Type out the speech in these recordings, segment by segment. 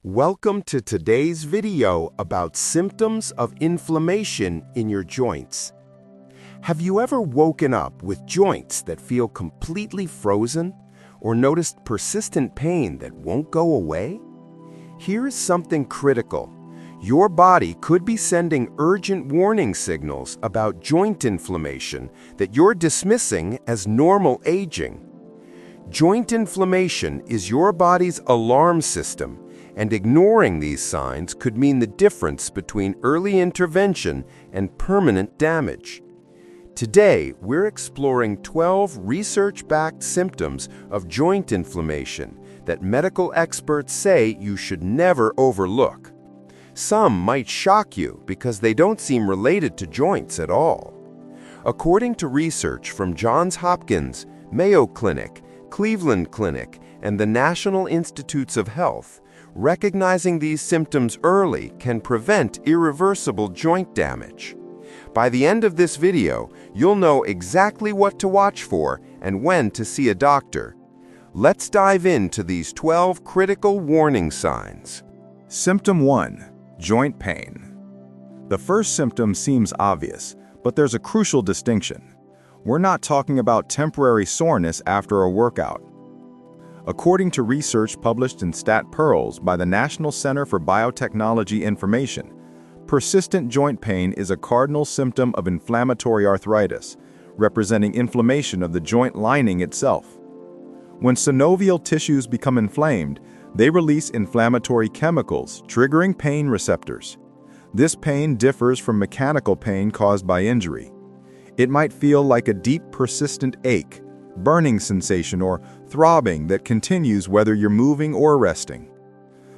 Welcome to today's video about symptoms of inflammation in your joints. Have you ever woken up with joints that feel completely frozen or noticed persistent pain that won't go away? Here is something critical. Your body could be sending urgent warning signals about joint inflammation that you're dismissing as normal aging. Joint inflammation is your body's alarm system, and ignoring these signs could mean the difference between early intervention and permanent damage. Today, we're exploring 12 research-backed symptoms of joint inflammation that medical experts say you should never overlook. Some might shock you because they don't seem related to joints at all. According to research from Johns Hopkins, Mayo Clinic, Cleveland Clinic, and the National Institutes of Health, recognizing these symptoms early can prevent irreversible joint damage. By the end of this video, you'll know exactly what to watch for and when to see a doctor. Let's dive into these 12 critical warning signs. Symptom 1. Joint pain. The first symptom seems obvious, but there's a crucial distinction. We're not talking about temporary soreness after a workout. According to research published in Stat Pearls by the National Center for Biotechnology Information, persistent joint pain is a cardinal symptom of inflammatory arthritis, representing inflammation of the joint lining itself. When synovial tissues become inflamed, they release inflammatory chemicals, triggering pain receptors. This pain differs from mechanical pain caused by injury. It might feel like a deep, persistent ache, burning sensation, or throbbing that continues whether you're moving or resting.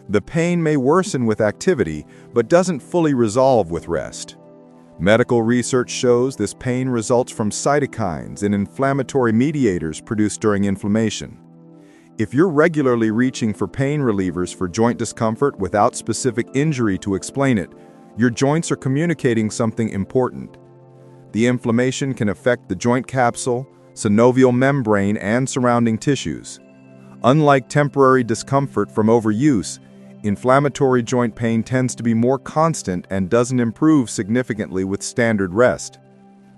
The pain may worsen with activity, but doesn't fully resolve with rest. Medical research shows this pain results from cytokines and inflammatory mediators produced during inflammation. If you're regularly reaching for pain relievers for joint discomfort without specific injury to explain it, your joints are communicating something important. The inflammation can affect the joint capsule, synovial membrane, and surrounding tissues. Unlike temporary discomfort from overuse, inflammatory joint pain tends to be more constant and doesn't improve significantly with standard rest.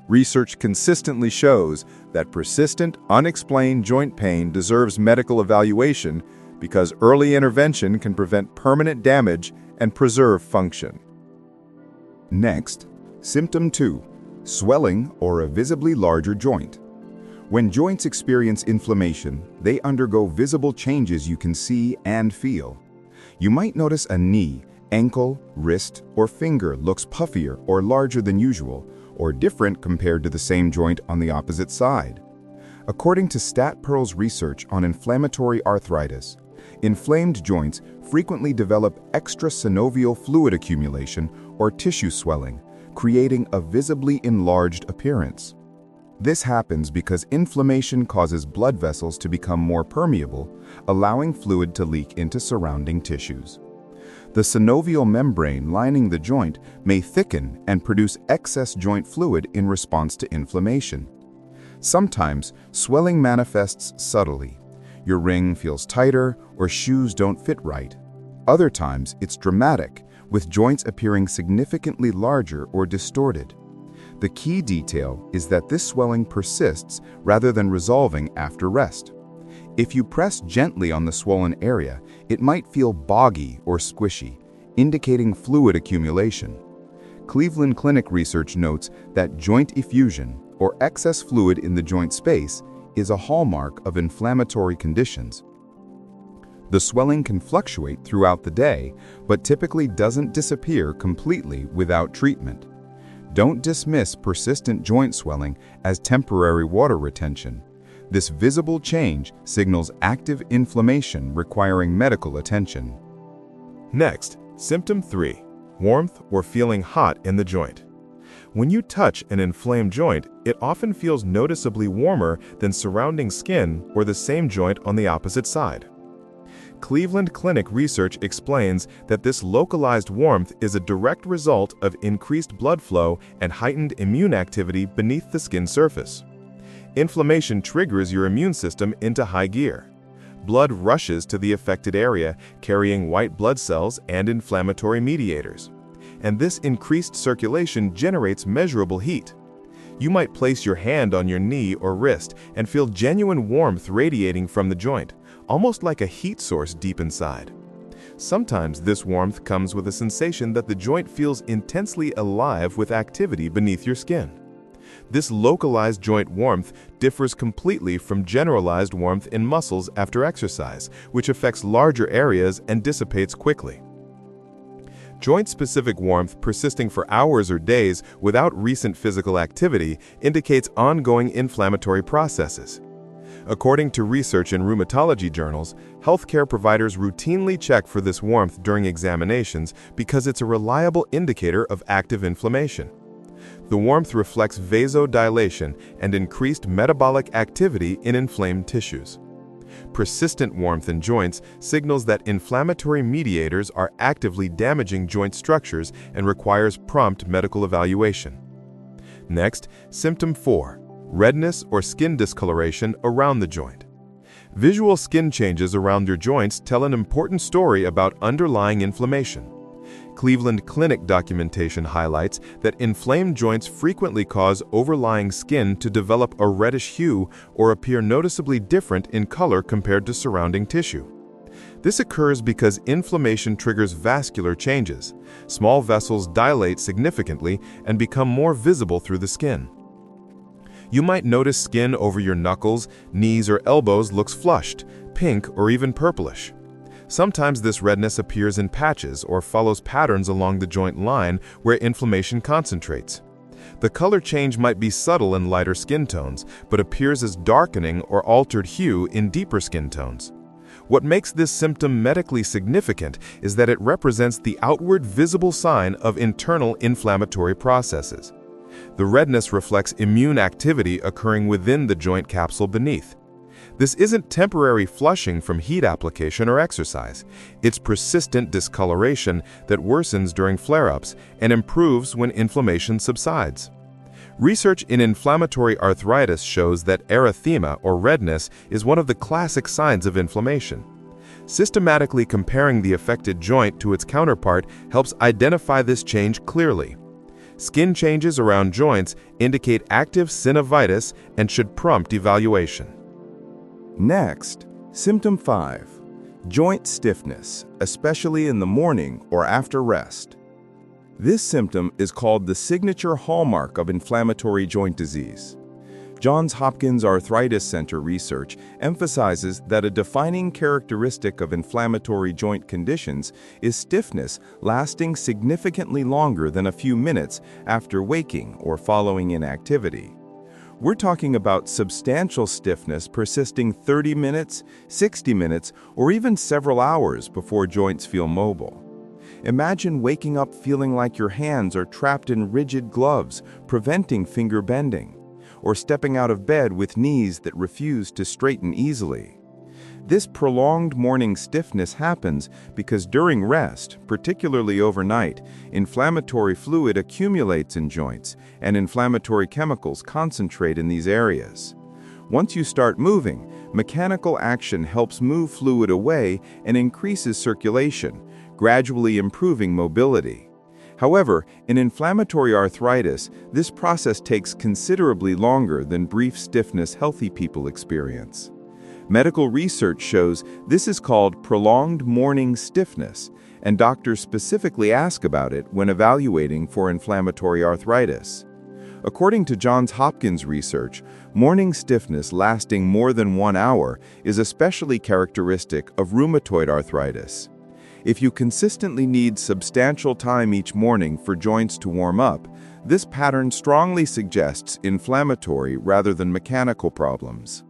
Research consistently shows that persistent, unexplained joint pain deserves medical evaluation because early intervention can prevent permanent damage and preserve function. Next, symptom 2, swelling or a visibly larger joint. When joints experience inflammation, they undergo visible changes you can see and feel. You might notice a knee, ankle, wrist, or finger looks puffier or larger than usual, or different compared to the same joint on the opposite side. According to Stat Pearls research on inflammatory arthritis, inflamed joints frequently develop extrasynovial fluid accumulation or tissue swelling, creating a visibly enlarged appearance. This happens because inflammation causes blood vessels to become more permeable, allowing fluid to leak into surrounding tissues. The synovial membrane lining the joint may thicken and produce excess joint fluid in response to inflammation. Sometimes, swelling manifests subtly. Your ring feels tighter or shoes don't fit right. Other times, it's dramatic, with joints appearing significantly larger or distorted. The key detail is that this swelling persists rather than resolving after rest. If you press gently on the swollen area, it might feel boggy or squishy, indicating fluid accumulation. Cleveland Clinic research notes that joint effusion, or excess fluid in the joint space, is a hallmark of inflammatory conditions. The swelling can fluctuate throughout the day, but typically doesn't disappear completely without treatment. Don't dismiss persistent joint swelling as temporary water retention. This visible change signals active inflammation requiring medical attention. Next, symptom 3. Warmth or feeling hot in the joint. When you touch an inflamed joint, it often feels noticeably warmer than surrounding skin or the same joint on the opposite side. Cleveland Clinic research explains that this localized warmth is a direct result of increased blood flow and heightened immune activity beneath the skin surface. Inflammation triggers your immune system into high gear. blood rushes to the affected area, carrying white blood cells and inflammatory mediators. And this increased circulation generates measurable heat. You might place your hand on your knee or wrist and feel genuine warmth radiating from the joint, almost like a heat source deep inside. Sometimes this warmth comes with a sensation that the joint feels intensely alive with activity beneath your skin. This localized joint warmth differs completely from generalized warmth in muscles after exercise, which affects larger areas and dissipates quickly. Joint-specific warmth persisting for hours or days without recent physical activity indicates ongoing inflammatory processes. According to research in rheumatology journals, healthcare providers routinely check for this warmth during examinations because it's a reliable indicator of active inflammation. The warmth reflects vasodilation and increased metabolic activity in inflamed tissues. Persistent warmth in joints signals that inflammatory mediators are actively damaging joint structures and requires prompt medical evaluation. Next, symptom 4. Redness or skin discoloration around the joint. Visual skin changes around your joints tell an important story about underlying inflammation. Cleveland Clinic documentation highlights that inflamed joints frequently cause overlying skin to develop a reddish hue or appear noticeably different in color compared to surrounding tissue. This occurs because inflammation triggers vascular changes. Small vessels dilate significantly and become more visible through the skin. You might notice skin over your knuckles, knees, or elbows looks flushed, pink, or even purplish. Sometimes this redness appears in patches or follows patterns along the joint line where inflammation concentrates. The color change might be subtle in lighter skin tones, but appears as darkening or altered hue in deeper skin tones. What makes this symptom medically significant is that it represents the outward visible sign of internal inflammatory processes. The redness reflects immune activity occurring within the joint capsule beneath. This isn't temporary flushing from heat application or exercise. It's persistent discoloration that worsens during flare-ups and improves when inflammation subsides. Research in inflammatory arthritis shows that erythema or redness is one of the classic signs of inflammation. Systematically comparing the affected joint to its counterpart helps identify this change clearly. Skin changes around joints indicate active synovitis and should prompt evaluation. Next, symptom 5. Joint stiffness, especially in the morning or after rest. This symptom is called the signature hallmark of inflammatory joint disease. Johns Hopkins Arthritis Center research emphasizes that a defining characteristic of inflammatory joint conditions is stiffness lasting significantly longer than a few minutes after waking or following inactivity. We're talking about substantial stiffness persisting 30 minutes, 60 minutes, or even several hours before joints feel mobile. Imagine waking up feeling like your hands are trapped in rigid gloves, preventing finger bending, or stepping out of bed with knees that refuse to straighten easily. This prolonged morning stiffness happens because during rest, particularly overnight, inflammatory fluid accumulates in joints and inflammatory chemicals concentrate in these areas. Once you start moving, mechanical action helps move fluid away and increases circulation, gradually improving mobility. However, in inflammatory arthritis, this process takes considerably longer than brief stiffness healthy people experience. Medical research shows this is called prolonged morning stiffness, and doctors specifically ask about it when evaluating for inflammatory arthritis. According to Johns Hopkins research, morning stiffness lasting more than 1 hour is especially characteristic of rheumatoid arthritis. If you consistently need substantial time each morning for joints to warm up, this pattern strongly suggests inflammatory rather than mechanical problems.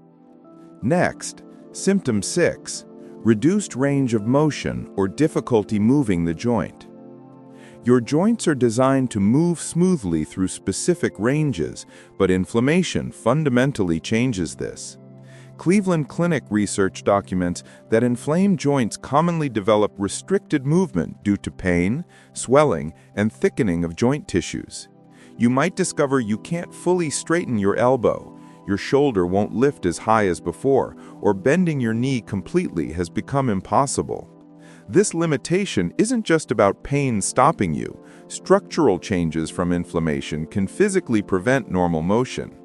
Next, symptom 6, reduced range of motion or difficulty moving the joint. Your joints are designed to move smoothly through specific ranges, but inflammation fundamentally changes this. Cleveland Clinic research documents that inflamed joints commonly develop restricted movement due to pain, swelling, and thickening of joint tissues. You might discover you can't fully straighten your elbow. Your shoulder won't lift as high as before, or bending your knee completely has become impossible. This limitation isn't just about pain stopping you. Structural changes from inflammation can physically prevent normal motion.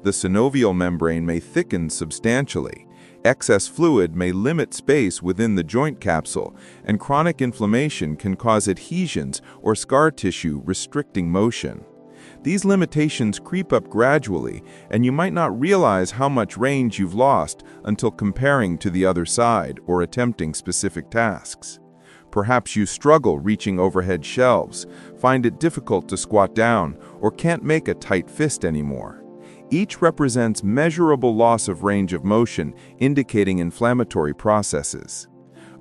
The synovial membrane may thicken substantially. Excess fluid may limit space within the joint capsule, and chronic inflammation can cause adhesions or scar tissue restricting motion. These limitations creep up gradually, and you might not realize how much range you've lost until comparing to the other side or attempting specific tasks. Perhaps you struggle reaching overhead shelves, find it difficult to squat down, or can't make a tight fist anymore. Each represents measurable loss of range of motion, indicating inflammatory processes.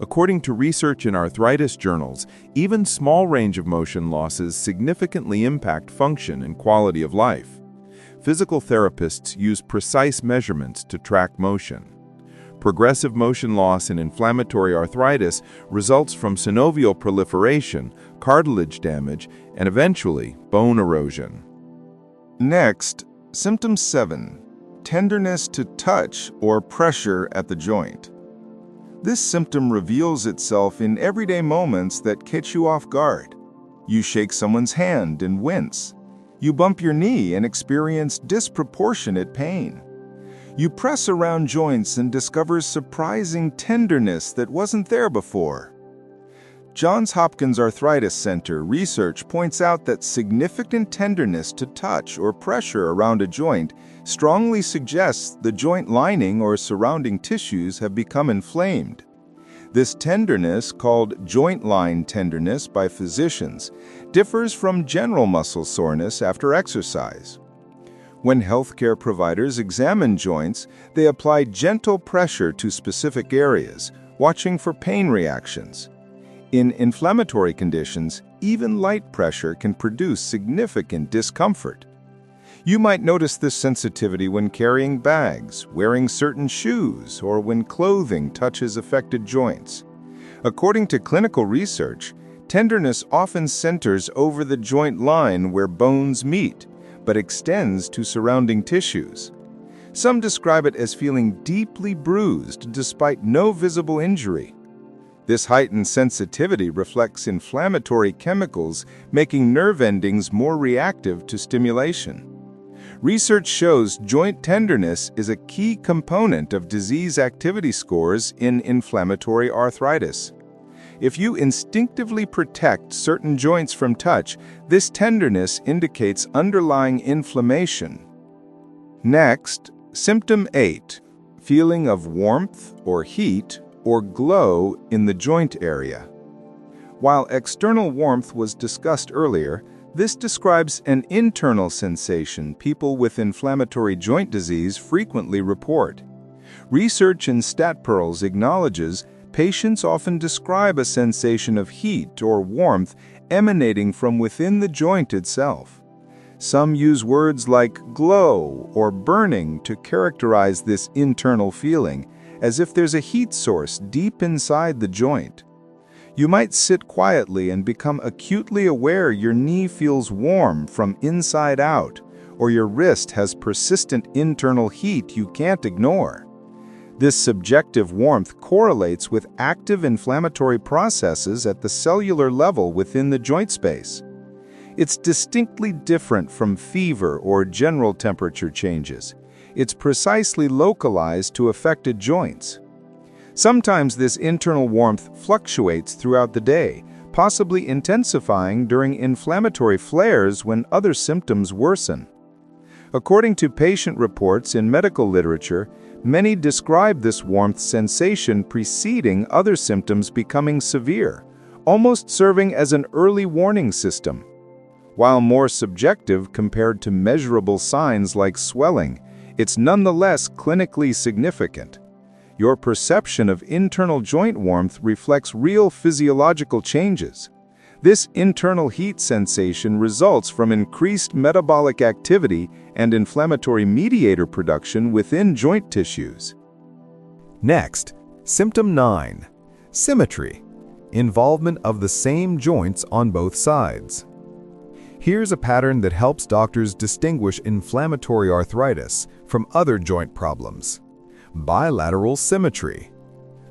According to research in arthritis journals, even small range of motion losses significantly impact function and quality of life. Physical therapists use precise measurements to track motion. Progressive motion loss in inflammatory arthritis results from synovial proliferation, cartilage damage, and eventually bone erosion. Next, Symptom 7. Tenderness to touch or pressure at the joint. This symptom reveals itself in everyday moments that catch you off guard. You shake someone's hand and wince. You bump your knee and experience disproportionate pain. You press around joints and discover surprising tenderness that wasn't there before. Johns Hopkins Arthritis Center research points out that significant tenderness to touch or pressure around a joint strongly suggests the joint lining or surrounding tissues have become inflamed. This tenderness, called joint line tenderness by physicians, differs from general muscle soreness after exercise. When healthcare providers examine joints, they apply gentle pressure to specific areas, watching for pain reactions. In inflammatory conditions, even light pressure can produce significant discomfort. You might notice this sensitivity when carrying bags, wearing certain shoes, or when clothing touches affected joints. According to clinical research, tenderness often centers over the joint line where bones meet, but extends to surrounding tissues. Some describe it as feeling deeply bruised despite no visible injury. This heightened sensitivity reflects inflammatory chemicals, making nerve endings more reactive to stimulation. Research shows joint tenderness is a key component of disease activity scores in inflammatory arthritis. If you instinctively protect certain joints from touch, this tenderness indicates underlying inflammation. Next, Symptom 8. Feeling of warmth or heat or glow in the joint area. While external warmth was discussed earlier, this describes an internal sensation people with inflammatory joint disease frequently report. Research in StatPearls acknowledges patients often describe a sensation of heat or warmth emanating from within the joint itself. Some use words like glow or burning to characterize this internal feeling, as if there's a heat source deep inside the joint. You might sit quietly and become acutely aware your knee feels warm from inside out, or your wrist has persistent internal heat you can't ignore. This subjective warmth correlates with active inflammatory processes at the cellular level within the joint space. It's distinctly different from fever or general temperature changes. It's precisely localized to affected joints. Sometimes this internal warmth fluctuates throughout the day, possibly intensifying during inflammatory flares when other symptoms worsen. According to patient reports in medical literature, many describe this warmth sensation preceding other symptoms becoming severe, almost serving as an early warning system. While more subjective compared to measurable signs like swelling, it's nonetheless clinically significant. Your perception of internal joint warmth reflects real physiological changes. This internal heat sensation results from increased metabolic activity and inflammatory mediator production within joint tissues. Next, Symptom 9. Symmetry. Involvement of the same joints on both sides. Here's a pattern that helps doctors distinguish inflammatory arthritis from other joint problems. Bilateral symmetry.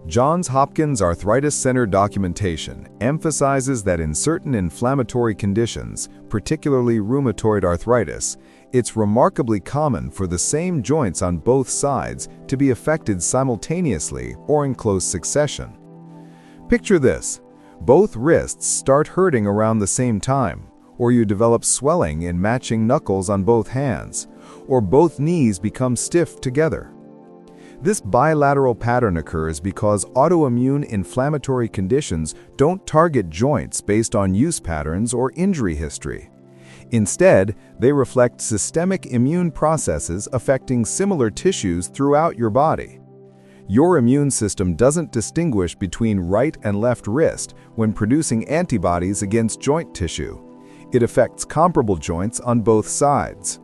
Johns Hopkins Arthritis Center documentation emphasizes that in certain inflammatory conditions, particularly rheumatoid arthritis, it's remarkably common for the same joints on both sides to be affected simultaneously or in close succession. Picture this: both wrists start hurting around the same time, or you develop swelling in matching knuckles on both hands, or both knees become stiff together. This bilateral pattern occurs because autoimmune inflammatory conditions don't target joints based on use patterns or injury history. Instead, they reflect systemic immune processes affecting similar tissues throughout your body. Your immune system doesn't distinguish between right and left wrist when producing antibodies against joint tissue. It affects comparable joints on both sides.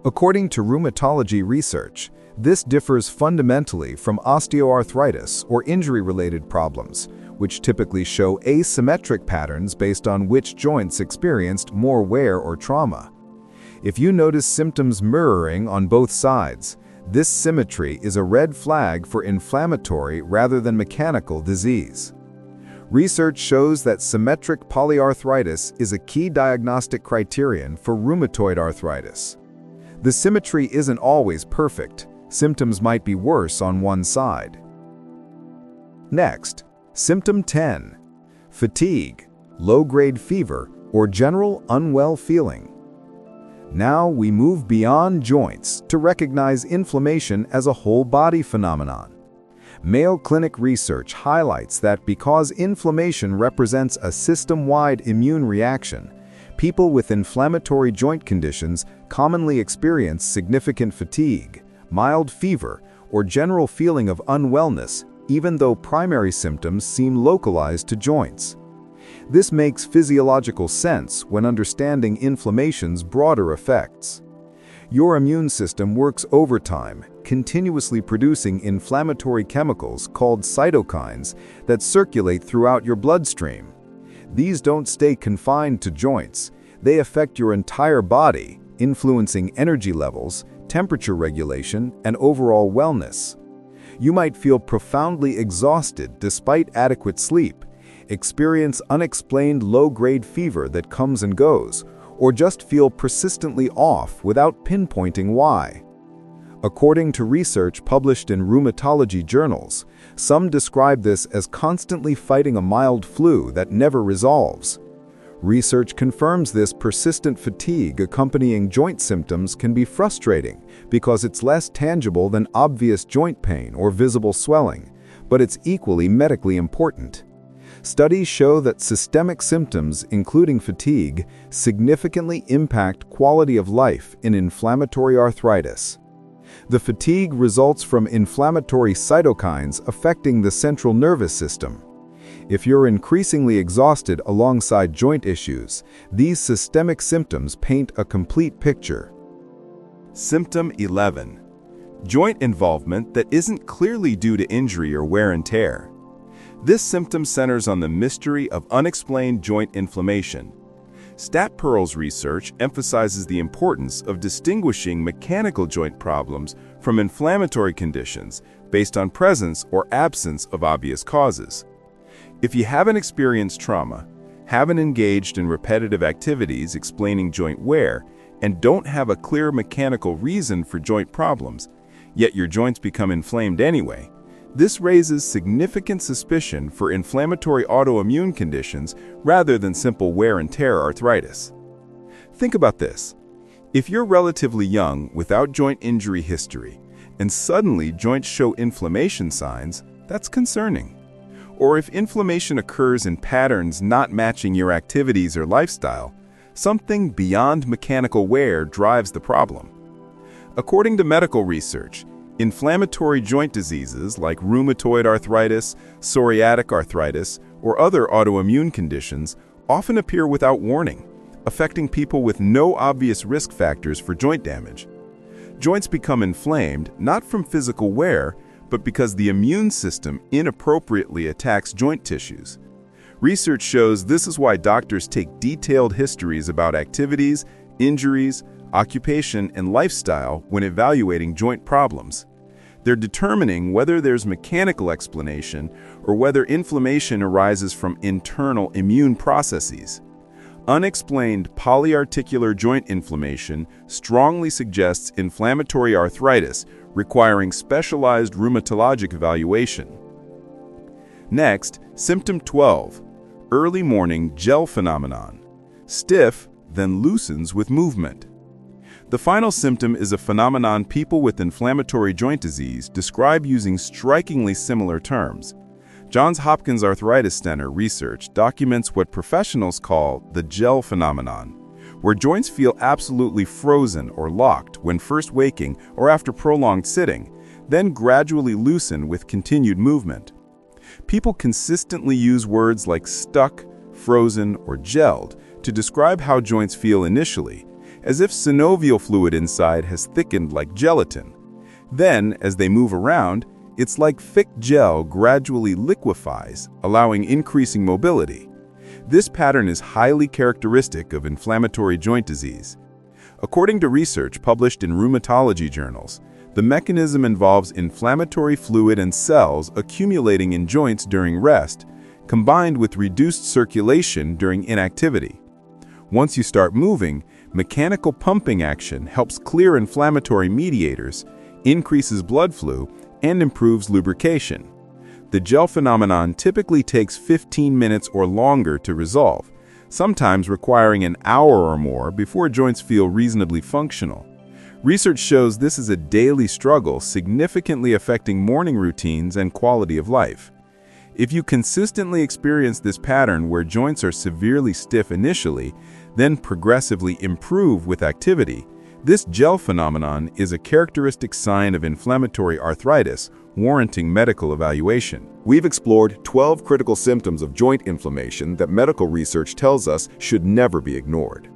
According to rheumatology research, this differs fundamentally from osteoarthritis or injury-related problems, which typically show asymmetric patterns based on which joints experienced more wear or trauma. If you notice symptoms mirroring on both sides, this symmetry is a red flag for inflammatory rather than mechanical disease. Research shows that symmetric polyarthritis is a key diagnostic criterion for rheumatoid arthritis. The symmetry isn't always perfect. Symptoms might be worse on one side. Next, symptom 10. Fatigue, low-grade fever, or general unwell feeling. Now we move beyond joints to recognize inflammation as a whole-body phenomenon. Mayo Clinic research highlights that because inflammation represents a system-wide immune reaction, people with inflammatory joint conditions commonly experience significant fatigue, mild fever, or general feeling of unwellness, even though primary symptoms seem localized to joints. This makes physiological sense when understanding inflammation's broader effects. Your immune system works overtime, continuously producing inflammatory chemicals called cytokines that circulate throughout your bloodstream. These don't stay confined to joints. They affect your entire body, influencing energy levels, temperature regulation, and overall wellness. You might feel profoundly exhausted despite adequate sleep, experience unexplained low-grade fever that comes and goes, or just feel persistently off without pinpointing why. According to research published in rheumatology journals, some describe this as constantly fighting a mild flu that never resolves. Research confirms this persistent fatigue accompanying joint symptoms can be frustrating because it's less tangible than obvious joint pain or visible swelling, but it's equally medically important. Studies show that systemic symptoms, including fatigue, significantly impact quality of life in inflammatory arthritis. The fatigue results from inflammatory cytokines affecting the central nervous system. If you're increasingly exhausted alongside joint issues, these systemic symptoms paint a complete picture. Symptom 11. Joint involvement that isn't clearly due to injury or wear and tear. This symptom centers on the mystery of unexplained joint inflammation. Stat Pearl's research emphasizes the importance of distinguishing mechanical joint problems from inflammatory conditions based on presence or absence of obvious causes. If you haven't experienced trauma, haven't engaged in repetitive activities explaining joint wear, and don't have a clear mechanical reason for joint problems, yet your joints become inflamed anyway, this raises significant suspicion for inflammatory autoimmune conditions rather than simple wear and tear arthritis. Think about this. If you're relatively young without joint injury history, and suddenly joints show inflammation signs, that's concerning. Or if inflammation occurs in patterns not matching your activities or lifestyle, something beyond mechanical wear drives the problem. According to medical research, inflammatory joint diseases like rheumatoid arthritis, psoriatic arthritis, or other autoimmune conditions often appear without warning, affecting people with no obvious risk factors for joint damage. Joints become inflamed not from physical wear, but because the immune system inappropriately attacks joint tissues. Research shows this is why doctors take detailed histories about activities, injuries, occupation, and lifestyle when evaluating joint problems. They're determining whether there's mechanical explanation or whether inflammation arises from internal immune processes. Unexplained polyarticular joint inflammation strongly suggests inflammatory arthritis, requiring specialized rheumatologic evaluation. Next, symptom 12, early morning gel phenomenon. Stiff, then loosens with movement. The final symptom is a phenomenon people with inflammatory joint disease describe using strikingly similar terms. Johns Hopkins Arthritis Center research documents what professionals call the gel phenomenon, where joints feel absolutely frozen or locked when first waking or after prolonged sitting, then gradually loosen with continued movement. People consistently use words like stuck, frozen, or gelled to describe how joints feel initially, as if synovial fluid inside has thickened like gelatin. Then, as they move around, it's like thick gel gradually liquefies, allowing increasing mobility. This pattern is highly characteristic of inflammatory joint disease. According to research published in rheumatology journals, the mechanism involves inflammatory fluid and cells accumulating in joints during rest, combined with reduced circulation during inactivity. Once you start moving, mechanical pumping action helps clear inflammatory mediators, increases blood flow, and improves lubrication. The gel phenomenon typically takes 15 minutes or longer to resolve, sometimes requiring an hour or more before joints feel reasonably functional. Research shows this is a daily struggle, significantly affecting morning routines and quality of life. If you consistently experience this pattern where joints are severely stiff initially, then progressively improve with activity, this gel phenomenon is a characteristic sign of inflammatory arthritis, warranting medical evaluation. We've explored 12 critical symptoms of joint inflammation that medical research tells us should never be ignored.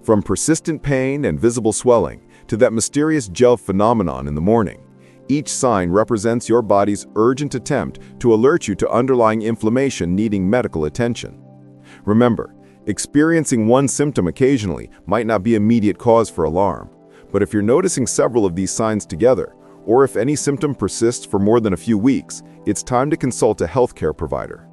From persistent pain and visible swelling to that mysterious gel phenomenon in the morning, each sign represents your body's urgent attempt to alert you to underlying inflammation needing medical attention. Remember, experiencing one symptom occasionally might not be immediate cause for alarm, but if you're noticing several of these signs together, or if any symptom persists for more than a few weeks, it's time to consult a healthcare provider.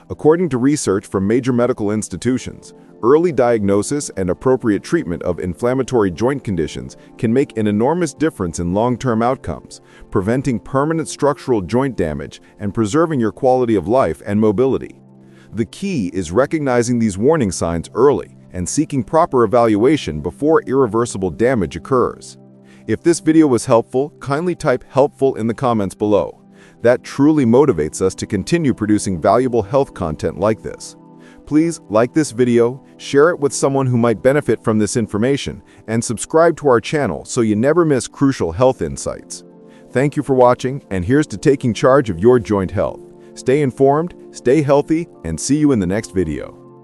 According to research from major medical institutions, early diagnosis and appropriate treatment of inflammatory joint conditions can make an enormous difference in long-term outcomes, preventing permanent structural joint damage and preserving your quality of life and mobility. The key is recognizing these warning signs early and seeking proper evaluation before irreversible damage occurs. If this video was helpful, kindly type "helpful" in the comments below. That truly motivates us to continue producing valuable health content like this. Please like this video, share it with someone who might benefit from this information, and subscribe to our channel so you never miss crucial health insights. Thank you for watching, and here's to taking charge of your joint health. Stay informed, stay healthy, and see you in the next video.